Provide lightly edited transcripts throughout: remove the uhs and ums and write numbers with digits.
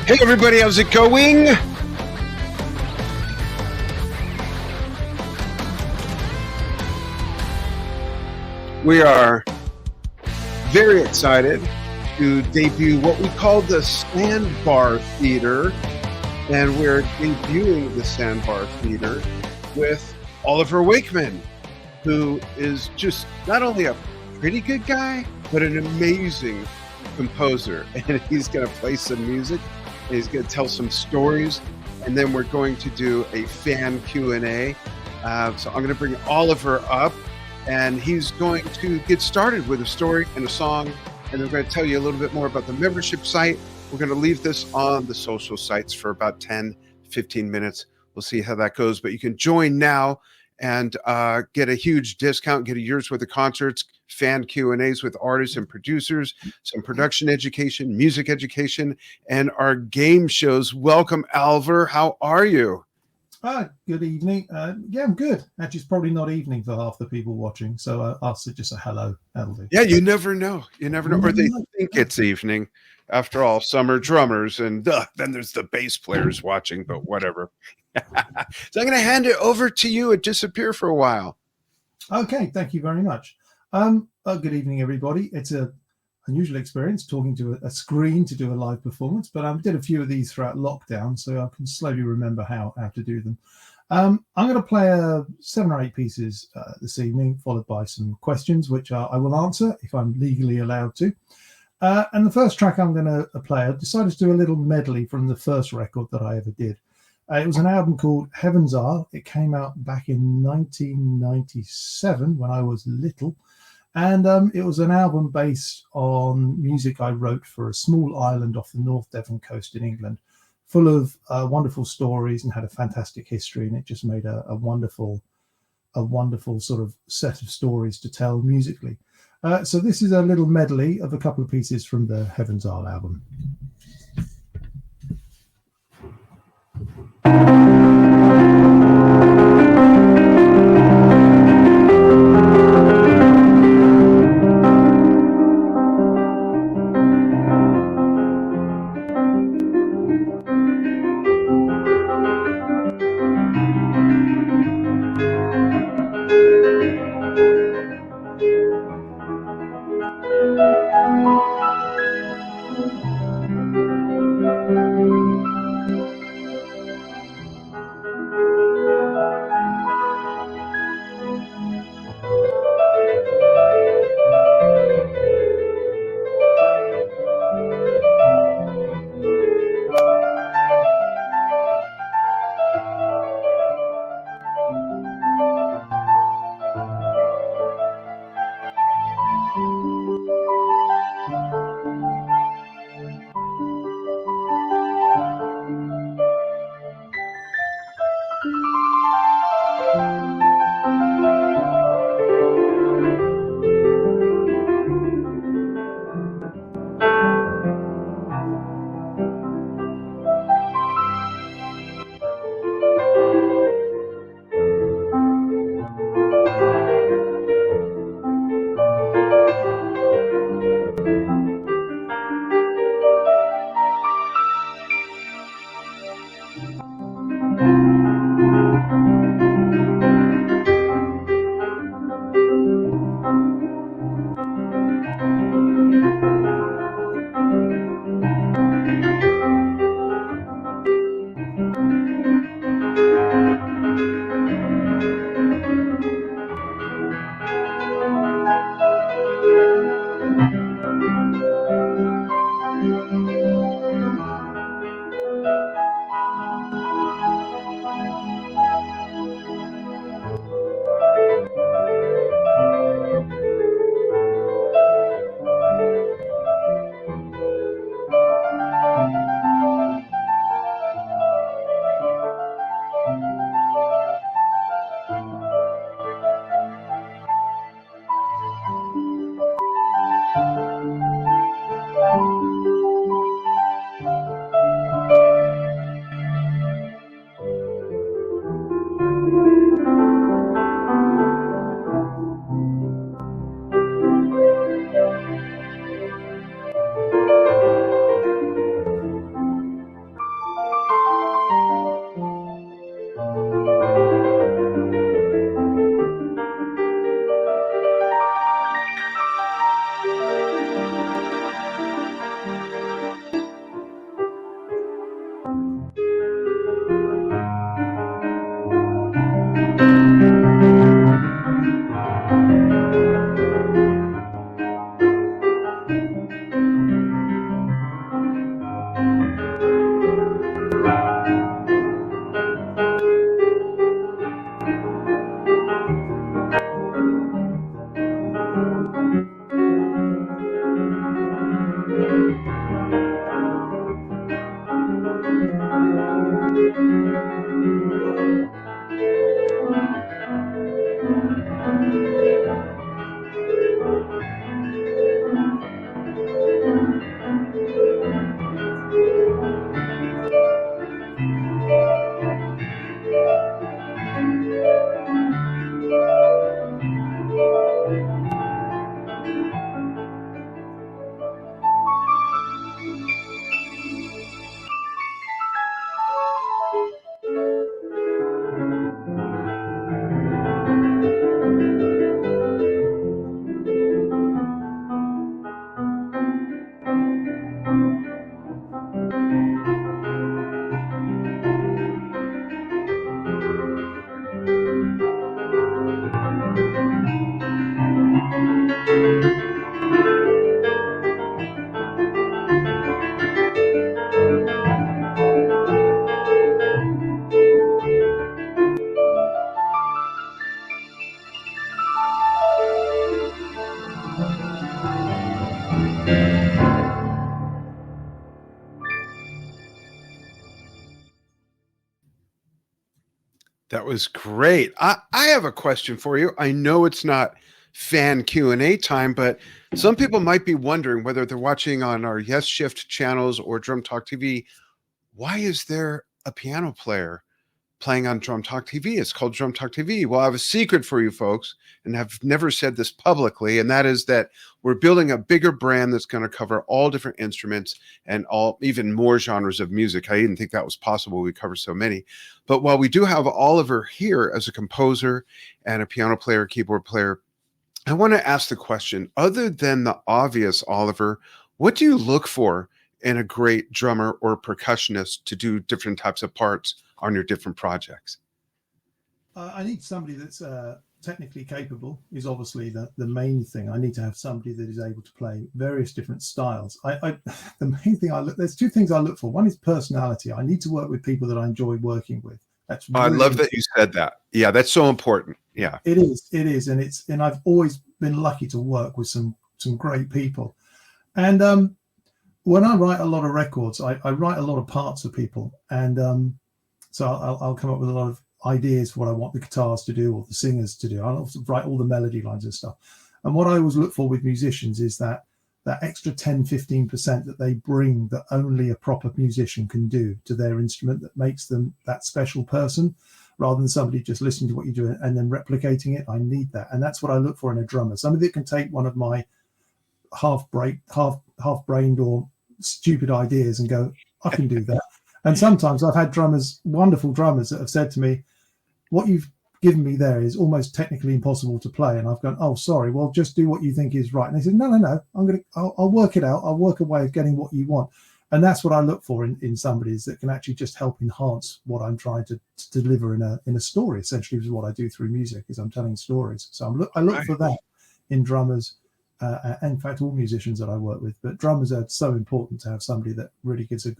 Hey everybody, how's it going? We are very excited to debut what we call the Sandbar Theater, and we're debuting the Sandbar Theater with Oliver Wakeman, who is just not only a pretty good guy, but an amazing composer. And he's going to play some music, and he's going to tell some stories, and then we're going to do a fan Q&A. So I'm going to bring Oliver up, and he's going to get started with a story and a song, and I'm going to tell you a little bit more about the membership site. We're going to leave this on the social sites for about 10, 15 minutes. We'll see how that goes, but you can join now and get a huge discount, get a year's worth of concerts, fan Q&As with artists and producers, some production education, music education, and our game shows. Welcome, Alvar. How are you? Good evening. Yeah, I'm good. Actually, it's probably not evening for half the people watching, so I'll say just a hello. That'll do. Yeah, you never know. You never know. Or they think it's evening. After all, some are drummers, and then there's the bass players watching, but whatever. So I'm going to hand it over to you and disappear for a while. Okay, thank you very much. Good evening, everybody. It's an unusual experience talking to a screen to do a live performance, but I did a few of these throughout lockdown, so I can slowly remember how to do them. I'm going to play 7 or 8 pieces this evening, followed by some questions, which I will answer if I'm legally allowed to. And the first track I'm going to play, I decided to do a little medley from the first record that I ever did. It was an album called Heaven's Isle. It came out back in 1997 when I was little. And it was an album based on music I wrote for a small island off the North Devon coast in England, full of wonderful stories and had a fantastic history. And it just made a wonderful sort of set of stories to tell musically. So this is a little medley of a couple of pieces from the Heaven's Isle album. That was great. I have a question for you. I know it's not fan Q&A time, but some people might be wondering whether they're watching on our Yes Shift channels or Drum Talk TV. Why is there a piano player playing on Drum Talk TV? It's called Drum Talk TV. Well, I have a secret for you folks, and I've never said this publicly, and that is that we're building a bigger brand that's going to cover all different instruments and all even more genres of music. I didn't think that was possible. We cover so many. But while we do have Oliver here as a composer and a piano player, keyboard player, I want to ask the question, other than the obvious, Oliver, what do you look for in a great drummer or percussionist to do different types of parts on your different projects? I need somebody that's technically capable is obviously the main thing. I need to have somebody that is able to play various different styles. The main thing there's two things I look for. One is personality. I need to work with people that I enjoy working with. That's really, I love that you said that. Yeah, that's so important. Yeah, it is, and I've always been lucky to work with some great people. And when I write a lot of records, I write a lot of parts for people, and so I'll come up with a lot of ideas for what I want the guitars to do or the singers to do. I'll also write all the melody lines and stuff. And what I always look for with musicians is that extra 10, 15% that they bring that only a proper musician can do to their instrument, that makes them that special person, rather than somebody just listening to what you do and then replicating it. I need that. And that's what I look for in a drummer. Somebody that can take one of my half-brained or stupid ideas and go, I can do that. And sometimes I've had wonderful drummers that have said to me, what you've given me there is almost technically impossible to play. And I've gone, oh, sorry, well, just do what you think is right. And they said, no, I'll work it out. I'll work a way of getting what you want. And that's what I look for in somebody, is that can actually just help enhance what I'm trying to deliver in a story. Essentially, is what I do through music, is I'm telling stories. So I look for that in drummers. And in fact, all musicians that I work with, but drummers are so important to have somebody that really gives a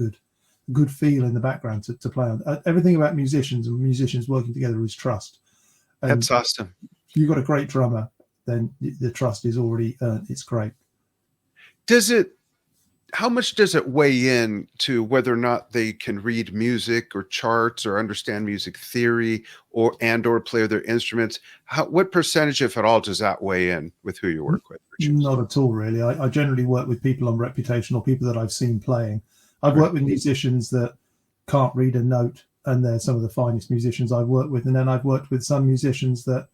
good feel in the background to play on. Everything about musicians and musicians working together is trust. And that's awesome. If you've got a great drummer, then the trust is already earned. It's great. How much does it weigh in to whether or not they can read music or charts or understand music theory or play their instruments? What percentage, if at all, does that weigh in with who you work with? Not at all, really. I generally work with people on reputation or people that I've seen playing. I've worked with musicians that can't read a note, and they're some of the finest musicians I've worked with. And then I've worked with some musicians that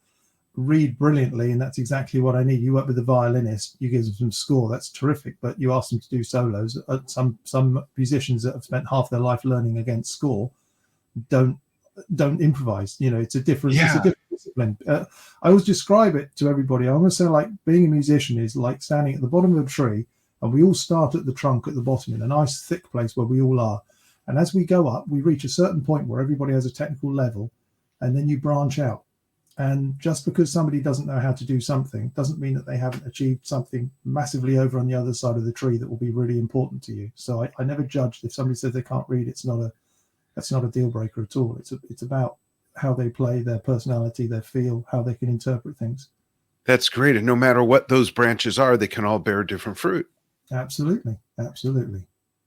read brilliantly, and that's exactly what I need. You work with a violinist, you give them some score, that's terrific, but you ask them to do solos. Some musicians that have spent half their life learning against score don't improvise. It's a different discipline. I always describe it to everybody. I almost say, like, being a musician is like standing at the bottom of a tree, and we all start at the trunk at the bottom in a nice thick place where we all are. And as we go up, we reach a certain point where everybody has a technical level, and then you branch out. And just because somebody doesn't know how to do something doesn't mean that they haven't achieved something massively over on the other side of the tree that will be really important to you. So I never judge. If somebody says they can't read, that's not a deal breaker at all. It's about how they play, their personality, their feel, how they can interpret things. That's great. And no matter what those branches are, they can all bear different fruit. Absolutely.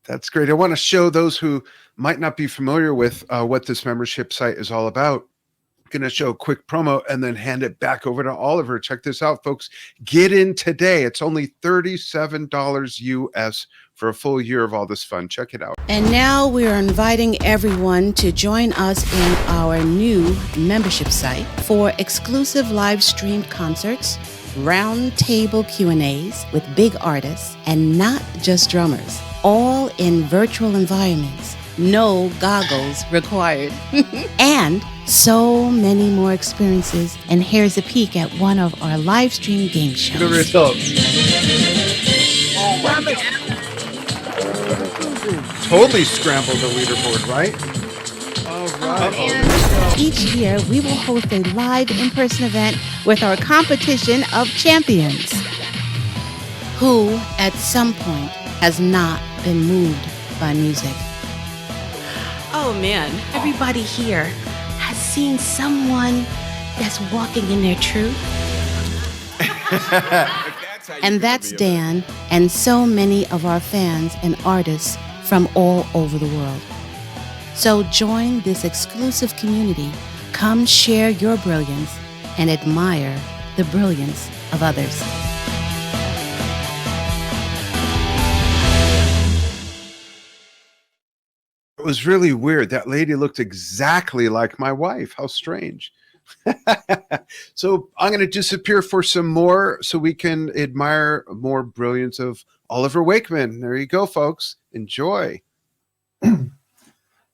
That's great. I want to show those who might not be familiar with what this membership site is all about. I'm going to show a quick promo and then hand it back over to Oliver. Check this out, folks. Get in today. It's only $37 US for a full year of all this fun. Check it out. And now we are inviting everyone to join us in our new membership site for exclusive live streamed concerts, round table Q&As with big artists, and not just drummers, all in virtual environments. No goggles required. And so many more experiences. And here's a peek at one of our live stream game shows. The results. Totally scrambled the leaderboard, right? All right. And each year, we will host a live in-person event with our competition of champions, who at some point has not been moved by music. Oh man, everybody here has seen someone that's walking in their truth. And that's Dan and so many of our fans and artists from all over the world. So join this exclusive community Come share your brilliance and admire the brilliance of others. It was really weird. That lady looked exactly like my wife. How strange. So I'm going to disappear for some more so we can admire more brilliance of Oliver Wakeman. There you go, folks. Enjoy.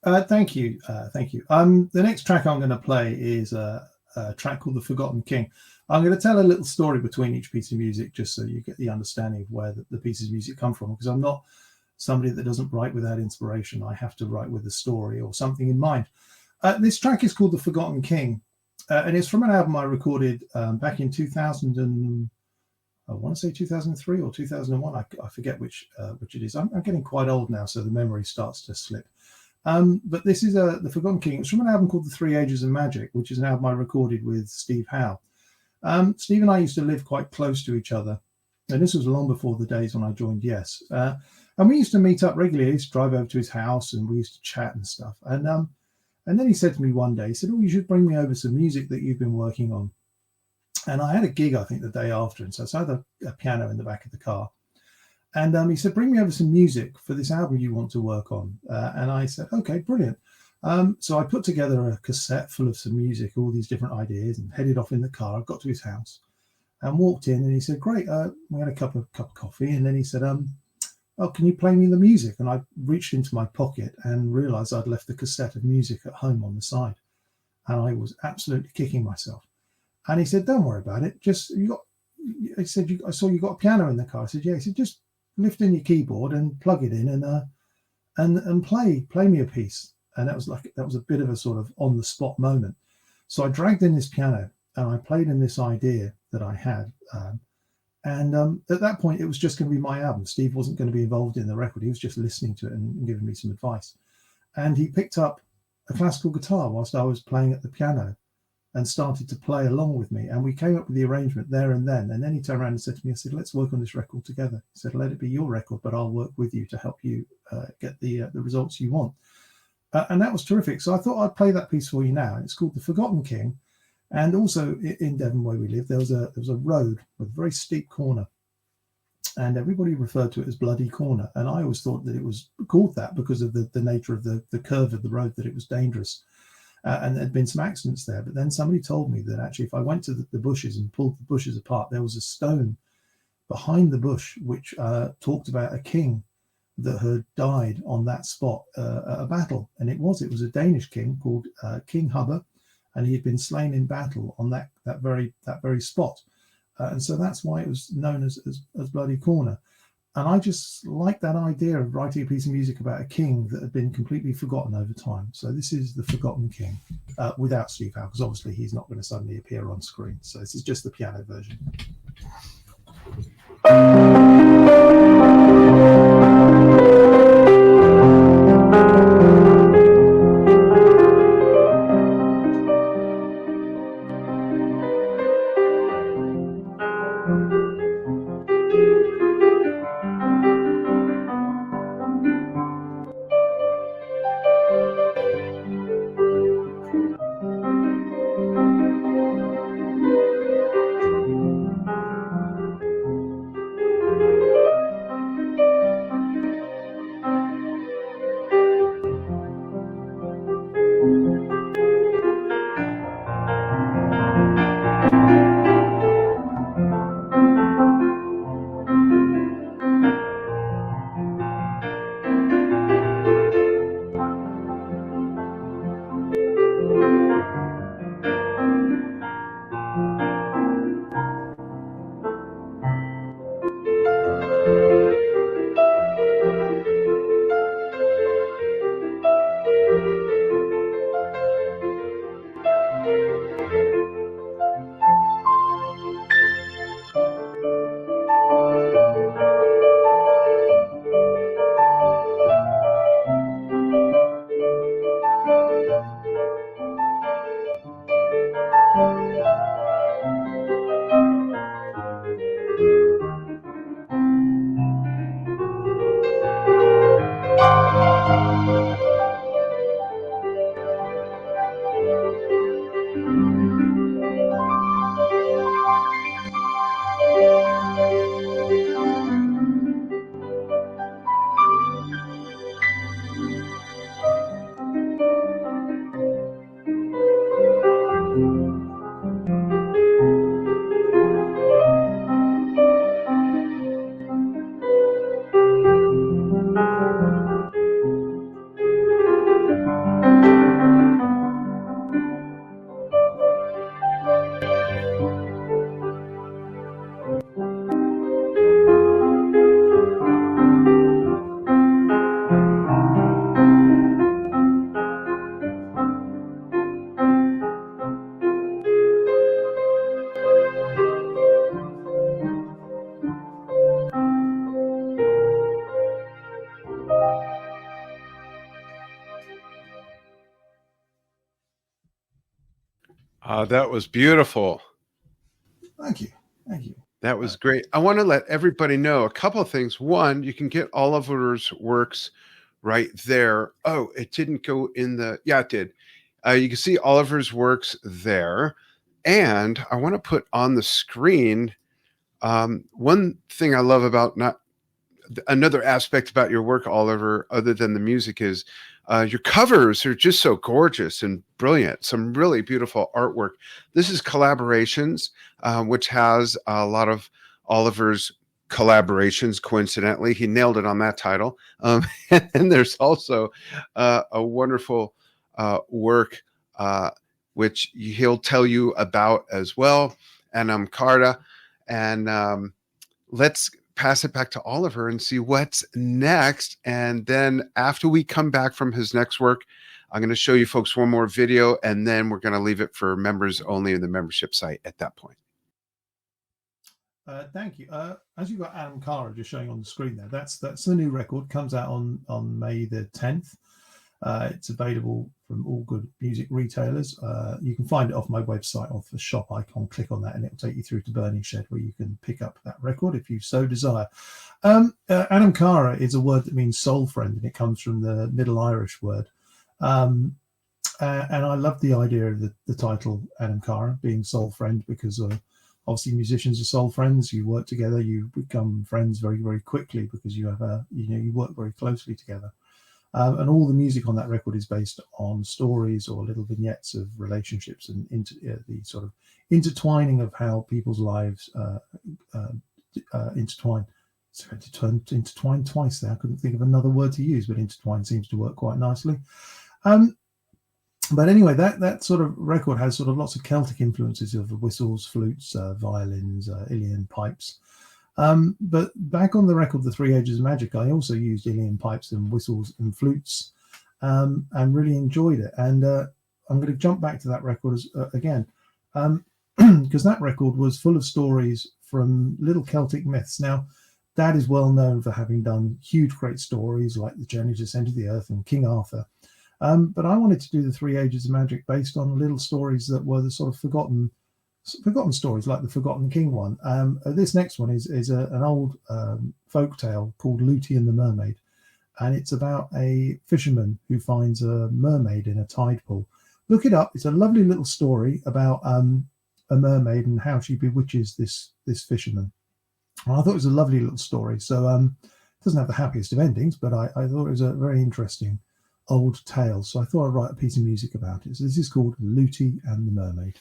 Thank you. Thank you. The next track I'm going to play is a track called The Forgotten King. I'm going to tell a little story between each piece of music just so you get the understanding of where the pieces of music come from, because I'm not somebody that doesn't write without inspiration. I have to write with a story or something in mind. This track is called The Forgotten King, and it's from an album I recorded back in 2000 and I want to say 2003 or 2001. I forget which it is. I'm getting quite old now, so the memory starts to slip. But this is The Forgotten King. It's from an album called The Three Ages of Magic, which is an album I recorded with Steve Howe. Steve and I used to live quite close to each other, and this was long before the days when I joined Yes. And we used to meet up regularly. I used to drive over to his house, and we used to chat and stuff. And then he said to me one day, he said, "Oh, you should bring me over some music that you've been working on." And I had a gig, I think, the day after, and so I had a piano in the back of the car. And he said, "Bring me over some music for this album you want to work on." And I said, "Okay, brilliant." So I put together a cassette full of some music, all these different ideas, and headed off in the car. I got to his house and walked in, and he said, "Great." We had a cup of coffee, and then he said, "Oh, can you play me the music?" And I reached into my pocket and realized I'd left the cassette of music at home on the side, and I was absolutely kicking myself. And he said, "Don't worry about it. He said, I saw you got a piano in the car." I said, "Yeah." He said, "Just lift in your keyboard and plug it in and play me a piece." And that was a bit of a sort of on the spot moment. So I dragged in this piano and I played in this idea that I had. And at that point, it was just going to be my album. Steve wasn't going to be involved in the record. He was just listening to it and giving me some advice. And he picked up a classical guitar whilst I was playing at the piano and started to play along with me. And we came up with the arrangement there and then. And then he turned around and said to me, I said, "Let's work on this record together." He said, "Let it be your record, but I'll work with you to help you get the results you want." And that was terrific. So I thought I'd play that piece for you now. It's called The Forgotten King. And also in Devon, where we live, there was a road with a very steep corner, and everybody referred to it as Bloody Corner. And I always thought that it was called that because of the nature of the curve of the road, that it was dangerous. And there had been some accidents there. But then somebody told me that actually if I went to the bushes and pulled the bushes apart, there was a stone behind the bush which talked about a king that had died on that spot at a battle. And it was a Danish king called King Hubba. And he had been slain in battle on that very spot, and so that's why it was known as Bloody Corner. And I just like that idea of writing a piece of music about a king that had been completely forgotten over time. So this is The Forgotten King without Steve Howe, because obviously he's not going to suddenly appear on screen. So this is just the piano version. That was beautiful. Thank you. Thank you. That was great. I want to let everybody know a couple of things. One, you can get Oliver's works right there. Oh, it didn't go in the, yeah, it did. You can see Oliver's works there. And I want to put on the screen one thing I love about another aspect about your work, Oliver, other than the music, is your covers are just so gorgeous and brilliant. Some really beautiful artwork. This is Collaborations, which has a lot of Oliver's collaborations. Coincidentally, he nailed it on that title. And there's also a wonderful work which he'll tell you about as well. And Carta. And let's pass it back to Oliver and see what's next. And then after we come back from his next work, I'm going to show you folks one more video, and then we're going to leave it for members only in the membership site at that point. Thank you. As you've got Adam Cara just showing on the screen there, that's the new record. Comes out on May the 10th. It's available from all good music retailers. You can find it off my website, off the shop icon. Click on that and it'll take you through to Burning Shed, where you can pick up that record if you so desire. Adam Cara is a word that means soul friend, and it comes from the Middle Irish word. And I love the idea of the title Adam Cara being soul friend, because obviously musicians are soul friends. You work together, you become friends very, very quickly because you have you work very closely together. And all the music on that record is based on stories or little vignettes of relationships and the sort of intertwining of how people's lives intertwine. So intertwine twice there. I couldn't think of another word to use, but intertwine seems to work quite nicely. But anyway, that sort of record has sort of lots of Celtic influences of whistles, flutes, violins, Ilian pipes. But back on the record, The Three Ages of Magic, I also used Ilian pipes and whistles and flutes, and really enjoyed it. And I'm going to jump back to that record again, because that record was full of stories from little Celtic myths. Now, Dad is well known for having done huge, great stories like The Journey to the Centre of the Earth and King Arthur. But I wanted to do The Three Ages of Magic based on little stories that were the sort of forgotten stories, like the Forgotten King one. This next one is an old folk tale called Lootie and the Mermaid, and it's about a fisherman who finds a mermaid in a tide pool. Look it up. It's a lovely little story about a mermaid and how she bewitches this fisherman. And I thought it was a lovely little story. So it doesn't have the happiest of endings, but I thought it was a very interesting old tale. So I thought I'd write a piece of music about it. So this is called Lootie and the Mermaid.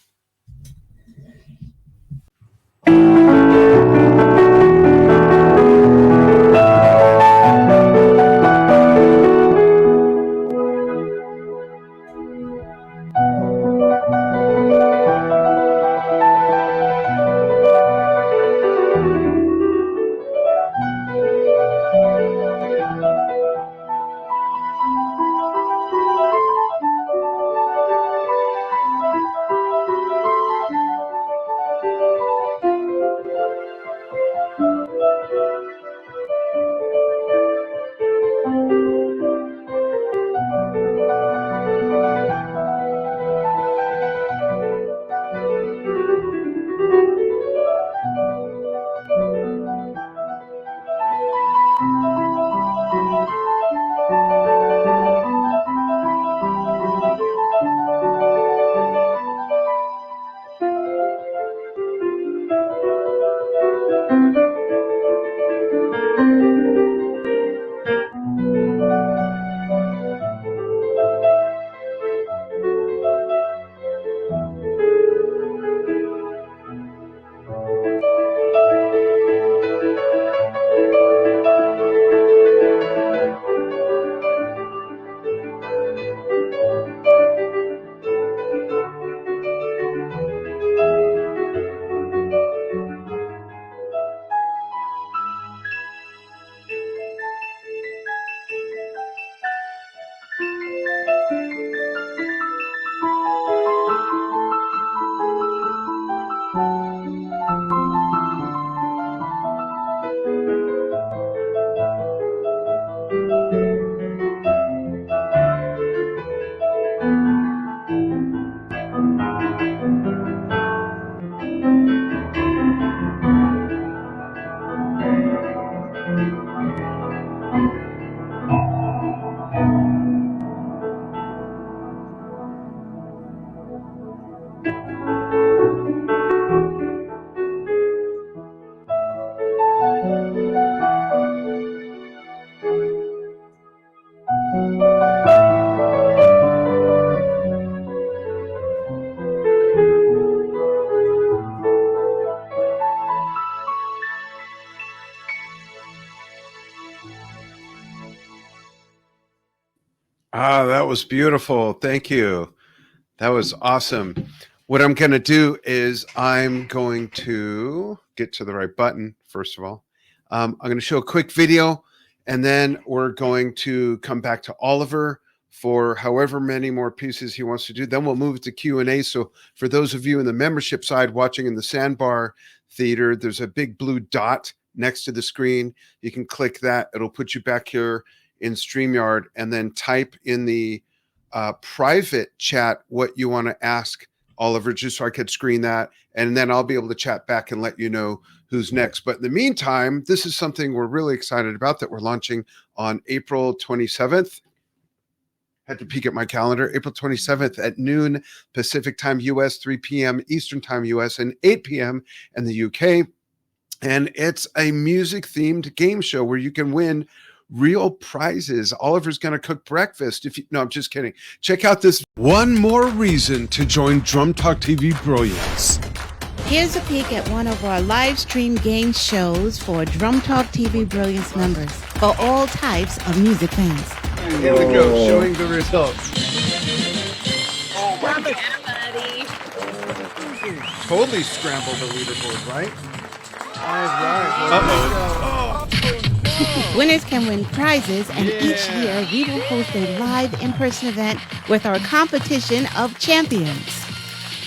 Ah, that was beautiful. Thank you. That was awesome. What I'm going to do is I'm going to get to the right button, first of all. I'm going to show a quick video, and then we're going to come back to Oliver for however many more pieces he wants to do. Then we'll move to Q&A. So for those of you in the membership side watching in the Sandbar Theater, there's a big blue dot next to the screen. You can click that. It'll put you back here in StreamYard, and then type in the private chat what you want to ask Oliver, just so I could screen that, and then I'll be able to chat back and let you know who's next. But in the meantime, this is something we're really excited about that we're launching on April 27th. Had to peek at my calendar. April 27th at noon Pacific time US, 3 p.m. Eastern time US, and 8 p.m. in the UK. And it's a music-themed game show where you can win real prizes. Oliver's going to cook breakfast. No, I'm just kidding. Check out this. One more reason to join Drum Talk TV Brilliance. Here's a peek at one of our live stream game shows for Drum Talk TV Brilliance members for all types of music fans. Here we go, showing the results. Oh my God, buddy. Totally scrambled the leaderboard, right? All right. Winners can win prizes, and each year we will host a live in-person event with our competition of champions.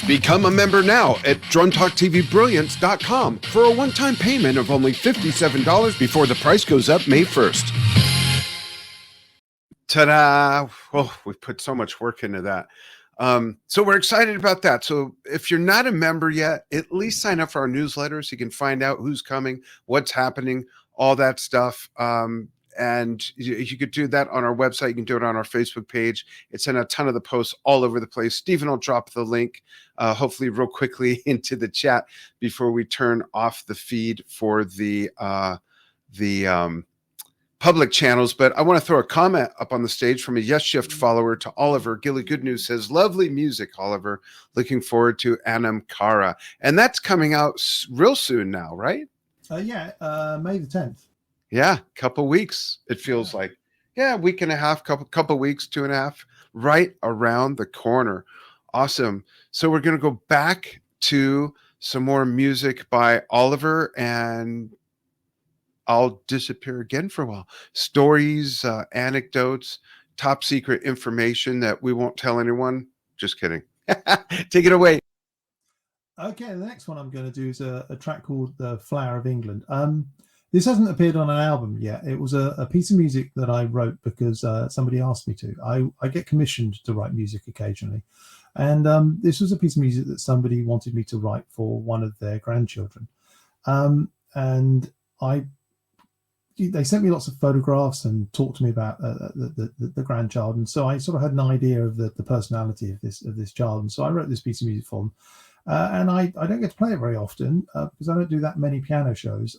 Become a member now at drumtalktvbrilliance.com for a one-time payment of only $57 before the price goes up May 1st. Ta-da! Oh, we've put so much work into that. So we're excited about that. So if you're not a member yet, at least sign up for our newsletter so you can find out who's coming, what's happening, all that stuff. And you could do that on our website. You can do it on our Facebook page. It's in a ton of the posts all over the place. Stephen will drop the link, hopefully real quickly into the chat before we turn off the feed for the public channels. But I want to throw a comment up on the stage from a Yes Shift follower to Oliver. Gilly Good News says, lovely music, Oliver. Looking forward to Anam Cara. And that's coming out real soon now, right? May the 10th. Yeah, couple weeks, it feels like. Yeah, week and a half, couple weeks, 2.5, right around the corner. Awesome. So we're going to go back to some more music by Oliver, and I'll disappear again for a while. Stories, anecdotes, top secret information that we won't tell anyone. Just kidding. Take it away. Okay, the next one I'm going to do is a track called The Flower of England. This hasn't appeared on an album yet. It was a piece of music that I wrote because somebody asked me to. I get commissioned to write music occasionally. And this was a piece of music that somebody wanted me to write for one of their grandchildren. And they sent me lots of photographs and talked to me about the grandchild. And so I sort of had an idea of the personality of this child. And so I wrote this piece of music for them. And I don't get to play it very often because I don't do that many piano shows.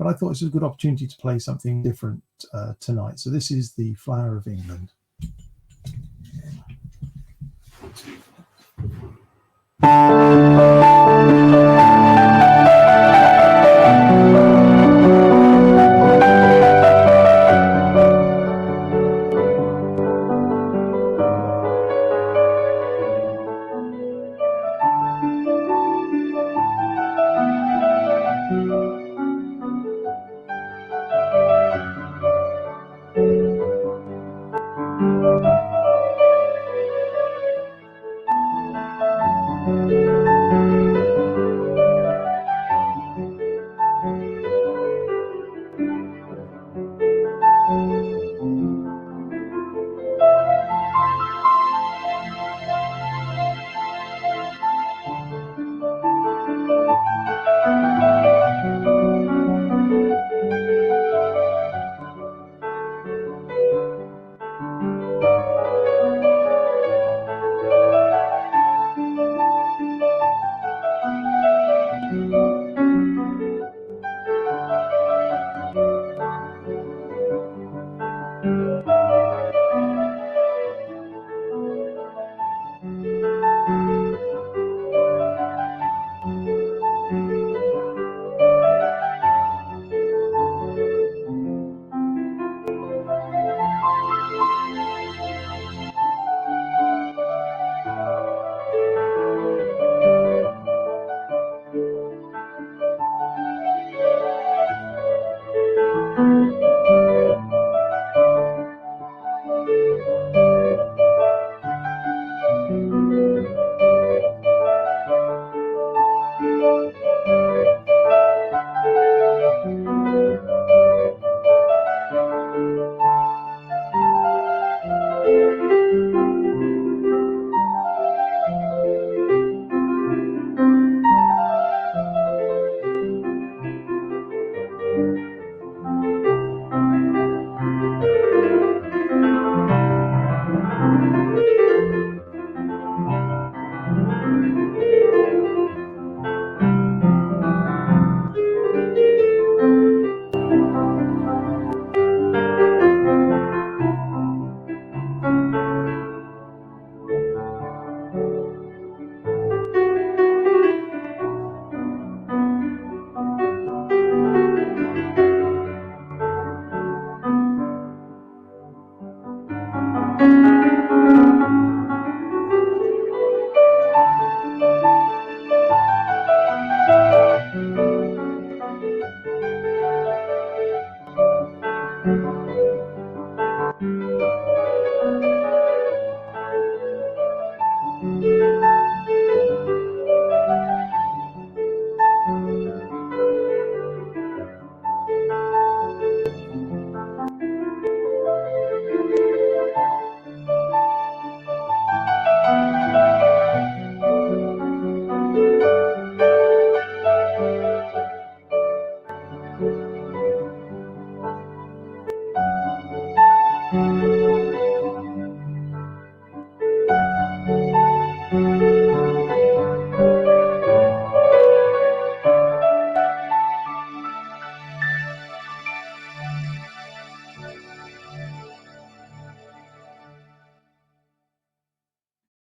But I thought this was a good opportunity to play something different tonight. So this is The Flower of England.